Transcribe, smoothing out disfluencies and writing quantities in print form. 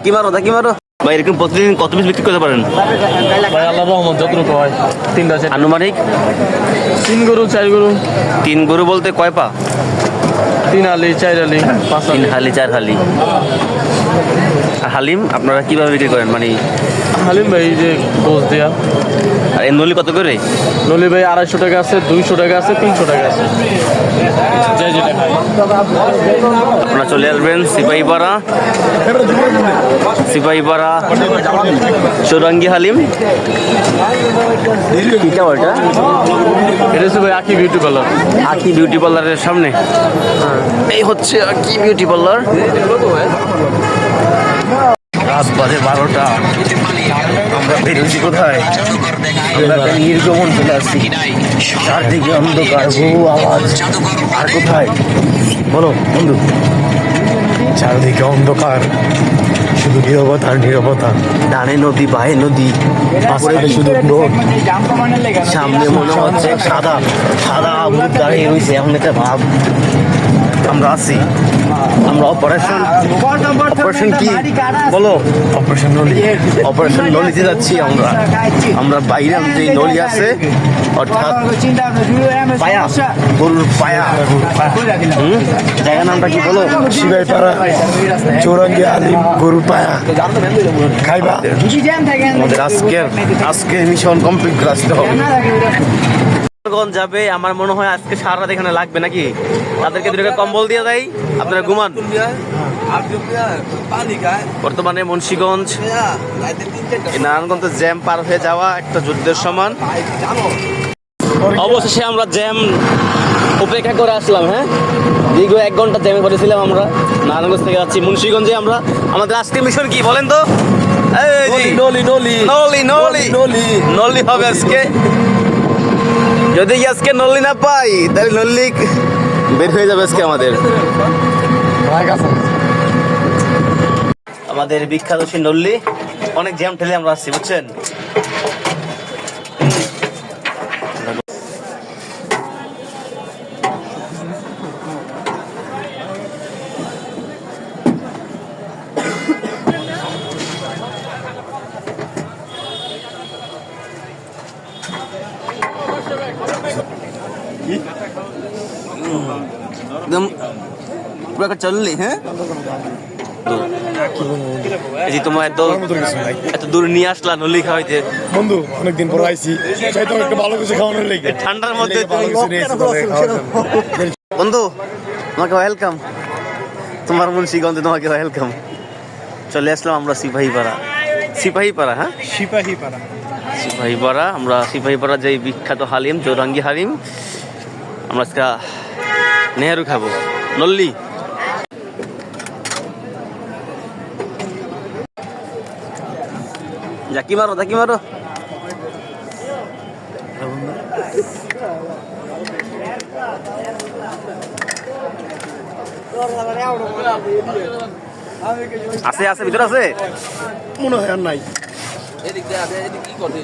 ঝাঁকি মারো ভাই। এরকম প্রতিদিন কত পিস বিক্রি করতে পারেন? ভাই আল্লাহর রহমত যতটুকু হয় 3-4 আনুমানিক 3 গরু 4 গরু। 3 গরু বলতে কয় পা? 3 হালি 4 হালি 5 3 হালি। হালি 4 হালি। আর হালিম আপনারা কিভাবে বিক্রি করেন মানে? হালিম ভাই এই যে গোস দেয়া। আর এই নলি কত করে? নলি ভাই 250 টাকা আছে, 200 টাকা আছে, 300 টাকা আছে, যে যেটা খায়। আপনারা চলে আসবেন সিপাহীপাড়া চৌরাঙ্গি হালিম। কিটা ওটা? এটা হচ্ছে ভাই আকি বিউটি পার্লার। আকি বিউটি পার্লারের সামনে। এই হচ্ছে আকি বিউটি পার্লার। রাত বাজে 12টা। আমরা বেরোছি কোথায়? আমরা একটা নির্গমন চলে আসছি। চারদিকে অন্ধকার, বহু আওয়াজ। আর কোথায় বলো বন্ধু? চারদিকে অন্ধকার, শুধু নীরবতা আর নীরবতা। ডানে নদী, বায়ে নদী, মাঝখানে শুধু রোড। সামনে মনে হচ্ছে সাদা ভূত দাঁড়িয়ে রয়েছে, এমন একটা ভাব। আমরা আছি, আমরা অপারেশন কি বলো? অপারেশন নলি। অপারেশন নলিতে যাচ্ছি আমরা বাইরে যে নলি আছে, অর্থাৎ পায়া, গরুর পায়া। জায়গার নামটা কি বলো? সিপাহীপাড়া চৌরাঙ্গি হালিম গরুর পায়া খাইবা। আমাদের আজকে মিশন কমপ্লিট করে আসতে হবে। যাবে আমার মনে হয় আজকে সারা রাত এখানে লাগবে নাকি? তাদেরকে 2 টাকা কম্বল দিয়ে দেয়, আপনারা ঘুমান। বর্তমানে মুন্সিগঞ্জ নারায়ণগঞ্জ জ্যাম পার হয়ে যাওয়া একটা যুদ্ধের সমান। অবশেষে আমরা জ্যাম উপেক্ষা করে আসলাম। হ্যাঁ, দীর্ঘ 1 ঘন্টা জ্যামে পড়েছিলাম আমরা। নারায়ণগঞ্জ থেকে যাচ্ছি মুন্সিগঞ্জে। আমাদের আজকে মিশন কি বলেন তো? নলি হবে আজকে। যদি আজকে নল্লি না পাই তাহলে নল্লি বের হয়ে যাবে আজকে আমাদের বিখ্যাত সেই নল্লি। অনেক জ্যাম ঠেলে আমরা আসছি, বুঝছেন? একদম পুরো একটা চললি। হ্যাঁ, এই যে তোমার এত দূর নিয়ে আসলা নলি খাওয়াইতে। বন্ধু অনেকদিন পর আইছি, চাইতাম একটু ভালো কিছু খাওয়ানোর লেগে। ঠান্ডার মধ্যে ভালো কিছু নিয়েছি তোদের খাওয়ার জন্য। বন্ধু তোমাকে ওয়েলকাম। তোমার মুন্সিগঞ্জে তোমাকে ওয়েলকাম। চলে আসলাম আমরা সিপাহীপাড়া। হ্যাঁ, সিপাহীপাড়া। আমরা সিপাহীপাড়া যে বিখ্যাত হালিম, চৌরাঙ্গি হালিম, আমরা আজকে নেহেরু খাবো। নল্লি ঝাঁকি মারো। আছে ভিতরে আছে মনে হয় আর নাই। এদিক দিয়ে কি করতে